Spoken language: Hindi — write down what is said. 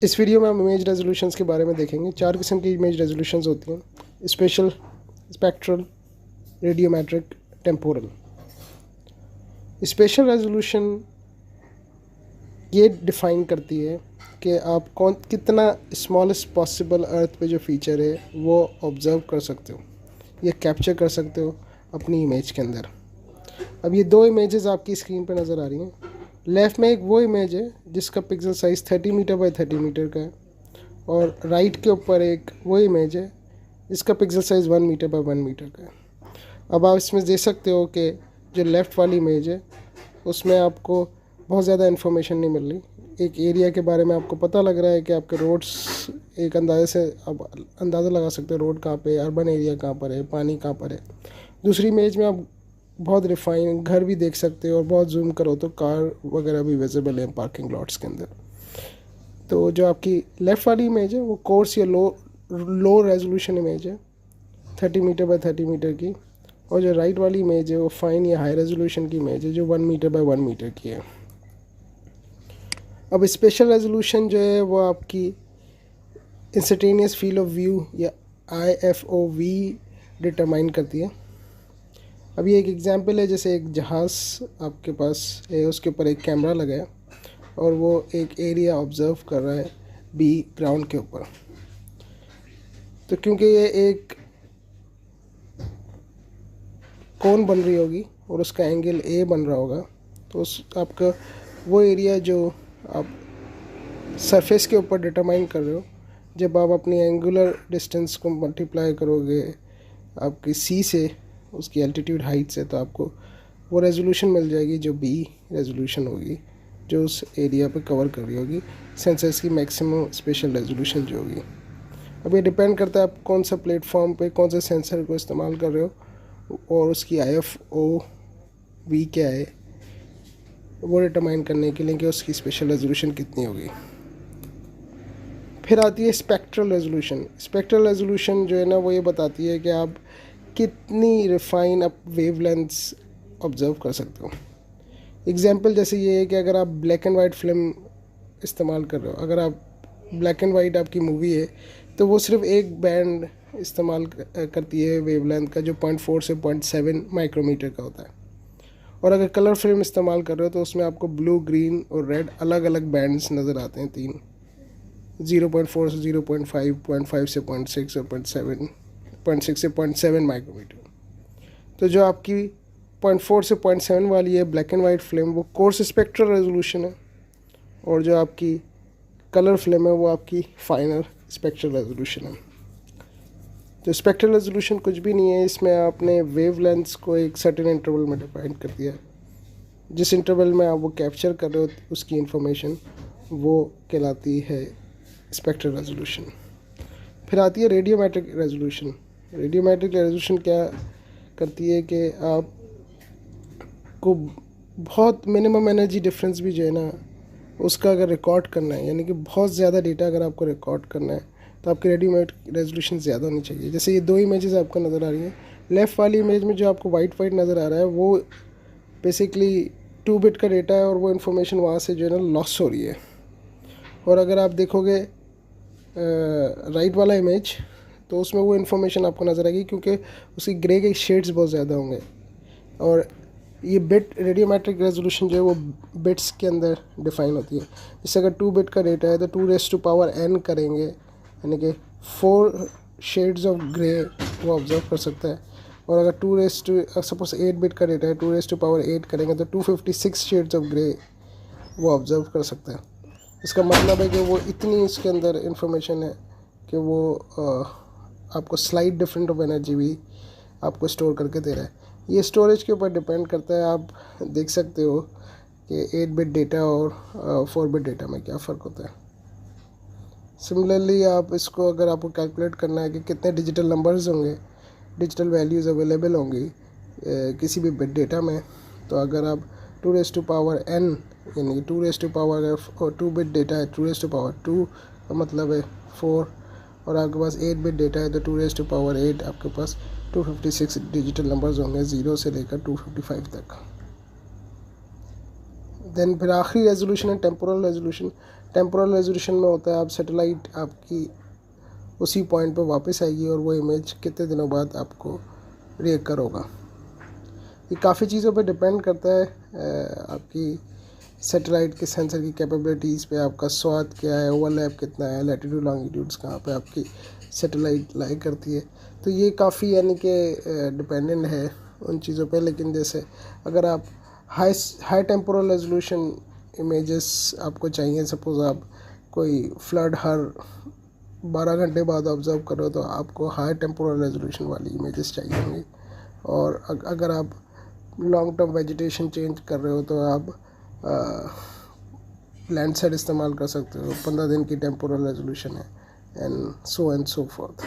इस वीडियो में हम इमेज रेजोल्यूशंस के बारे में देखेंगे। 4 किस्म की इमेज रेजोल्यूशंस होती हैं: special, spectral, radiometric, temporal. Special resolution ये डिफ़ाइन करती है कि आप कितना स्मॉलेस्ट पॉसिबल अर्थ पे जो फीचर है वो ऑब्ज़र्व कर सकते हो या कैप्चर कर सकते हो अपनी इमेज के अंदर। अब ये दो इमेजेस आपकी स्क्रीन पे नज़र आ रही हैं। लेफ़्ट में एक वो इमेज है जिसका pixel size 30 metre by 30 metre का है, और राइट के ऊपर एक वो इमेज है जिसका pixel size 1 metre by 1 metre का है। अब आप इसमें देख सकते हो कि जो लेफ़्ट वाली इमेज है उसमें आपको बहुत ज़्यादा इन्फॉर्मेशन नहीं मिल रही। एक एरिया के बारे में आपको पता लग रहा है कि आपके रोड्स एक अंदाजे से आप अंदाज़ा लगा सकते हो रोड कहाँ पे, अर्बन एरिया कहाँ पर है, पानी कहाँ पर है। दूसरी इमेज में आप बहुत रिफाइन घर भी देख सकते हो, और बहुत जूम करो तो कार वगैरह भी विजिबल है पार्किंग लॉट्स के अंदर। तो जो आपकी लेफ़्ट वाली इमेज है वो कोर्स या लो रेजोल्यूशन इमेज है 30 मीटर बाई 30 मीटर की, और जो राइट वाली इमेज है वो फाइन या हाई रेजोल्यूशन की इमेज है जो 1 मीटर बाई 1 मीटर की है। अब स्पेशल रेजोल्यूशन जो है वो आपकी इंस्टेंटेनियस फील्ड ऑफ व्यू या IFOV डिटरमाइन करती है। अब ये एक एग्जांपल है, जैसे एक जहाज़ आपके पास है, उसके ऊपर एक कैमरा लगा है और वो एक एरिया ऑब्ज़र्व कर रहा है B ग्राउंड के ऊपर। तो क्योंकि ये एक कोन बन रही होगी और उसका एंगल A बन रहा होगा, तो उस आपका वो एरिया जो आप सरफेस के ऊपर डिटरमाइन कर रहे हो, जब आप अपनी एंगुलर डिस्टेंस को मल्टीप्लाई करोगे आपकी C से, उसकी एल्टीट्यूड हाइट से, तो आपको वो रेजोल्यूशन मिल जाएगी जो B रेजोल्यूशन होगी, जो उस एरिया पे कवर कर रही होगी सेंसर्स की मैक्सिमम स्पेशल रेजोल्यूशन जो होगी। अब ये डिपेंड करता है आप कौन सा प्लेटफॉर्म पे कौन से सेंसर को इस्तेमाल कर रहे हो और उसकी IFOV क्या है, वो डिटरमाइन करने के लिए कि उसकी स्पेशल रेजोल्यूशन कितनी होगी। फिर आती है स्पेक्ट्रल रेजोल्यूशन। स्पेक्ट्रल रेजोल्यूशन जो है ना वो ये बताती है कि आप कितनी रिफाइन आप वेवलेंथ्स ऑब्ज़र्व कर सकते हो। एग्जांपल जैसे ये है कि अगर आप ब्लैक एंड वाइट फिल्म इस्तेमाल कर रहे हो, अगर आप ब्लैक एंड वाइट आपकी मूवी है तो वो सिर्फ एक बैंड इस्तेमाल करती है वेवलेंथ का, जो 0.4 से 0.7 माइक्रोमीटर का होता है। और अगर कलर फिल्म इस्तेमाल कर रहे हो तो उसमें आपको ब्लू, ग्रीन और रेड अलग अलग बैंड्स नज़र आते हैं, 3, 0.4 से 0.5, 0.5 से 0.6 और 0.6 से 0.7 माइक्रोमीटर। तो जो आपकी 0.4 से 0.7 वाली है ब्लैक एंड वाइट फिल्म, वो कोर्स स्पेक्ट्रल रेजोल्यूशन है, और जो आपकी कलर फिल्म है वो आपकी फाइनल स्पेक्ट्रल रेजोल्यूशन है। तो स्पेक्ट्रल रेजोल्यूशन कुछ भी नहीं है, इसमें आपने वेवलेंथ्स को एक सर्टेन इंटरवल में डिफाइन कर दिया है। जिस इंटरवल में आप वो कैप्चर कर रहे हो उसकी इंफॉर्मेशन वो कहलाती है स्पेक्ट्रल रेजोल्यूशन। फिर आती है रेडियोमेट्रिक रेजोल्यूशन। रेडियोमेट्रिक रेजोल्यूशन क्या करती है कि आप को बहुत मिनिमम एनर्जी डिफरेंस भी जो है ना उसका अगर रिकॉर्ड करना है, यानी कि बहुत ज़्यादा डेटा अगर आपको रिकॉर्ड करना है तो आपकी रेडियोमेट्रिक रेजोल्यूशन ज़्यादा होनी चाहिए। जैसे ये दो इमेजेस आपको नज़र आ रही हैं। लेफ़्ट वाली इमेज में जो आपको वाइट नज़र आ रहा है वो बेसिकली 2 बिट का डेटा है, और वो इन्फॉर्मेशन वहाँ से जो है ना लॉस हो रही है। और अगर आप देखोगे राइट वाला इमेज तो उसमें वो इन्फॉर्मेशन आपको नज़र आएगी, क्योंकि उसकी ग्रे के शेड्स बहुत ज़्यादा होंगे। और ये बिट रेडियोमेट्रिक रेजोल्यूशन जो है वो बिट्स के अंदर डिफाइन होती है। जैसे अगर 2 बिट का डेटा है तो 2⁻n करेंगे, यानी कि 4 शेड्स ऑफ ग्रे वो ऑब्ज़र्व कर सकता है। और अगर सपोज 8 बिट का डेटा है 2⁸ करेंगे तो 256 शेड्स ऑफ ग्रे वो ऑब्ज़र्व कर सकता है। इसका मतलब है कि वो इतनी इसके अंदर इंफॉर्मेशन है कि वो आपको स्लाइट डिफरेंट ऑफ एनर्जी भी आपको स्टोर करके दे रहा है। ये स्टोरेज के ऊपर डिपेंड करता है। आप देख सकते हो कि 8 बिट डेटा और 4 बिट डेटा में क्या फ़र्क होता है। सिमिलरली आप इसको अगर आपको कैलकुलेट करना है कि कितने डिजिटल नंबर्स होंगे, डिजिटल वैल्यूज़ अवेलेबल होंगी किसी भी बिट डेटा में, तो अगर आप 2⁻n यानी 2 बिट डेटा है 2 का मतलब है 4, और आपके पास 8 बिट डेटा है तो 2⁸ आपके पास 256 डिजिटल नंबर्स होंगे 0 से लेकर 255 तक। देन फिर आखिरी रेजोल्यूशन है टेम्पोरल रेजोल्यूशन। टेम्पोरल रेजोल्यूशन में होता है आप सैटेलाइट आपकी उसी पॉइंट पे वापस आएगी और वो इमेज कितने दिनों बाद आपको रिएकर होगा। ये काफ़ी चीज़ों पे डिपेंड करता है, आपकी सैटेलाइट के सेंसर की कैपेबिलिटीज़ पे, आपका स्वाद क्या है, ओवरलैप कितना है, लैटिट्यूड लॉन्गिट्यूड्स कहाँ पे आपकी सैटेलाइट लाई करती है। तो ये काफ़ी यानी कि डिपेंडेंट है उन चीज़ों पे। लेकिन जैसे अगर आप हाई टेम्पोरल रेजोल्यूशन इमेजेस आपको चाहिए, सपोज़ आप कोई फ्लड हर 12 घंटे बाद ऑब्जर्व करो तो आपको हाई टेम्पोरल रेजोल्यूशन वाली इमेजेस चाहिए होंगी। और अगर आप लॉन्ग टर्म वेजिटेशन चेंज कर रहे हो तो आप लैंडसेट इस्तेमाल कर सकते हो, 15 दिन की टेम्पोरल रेजोल्यूशन है, एंड सो फोर्थ।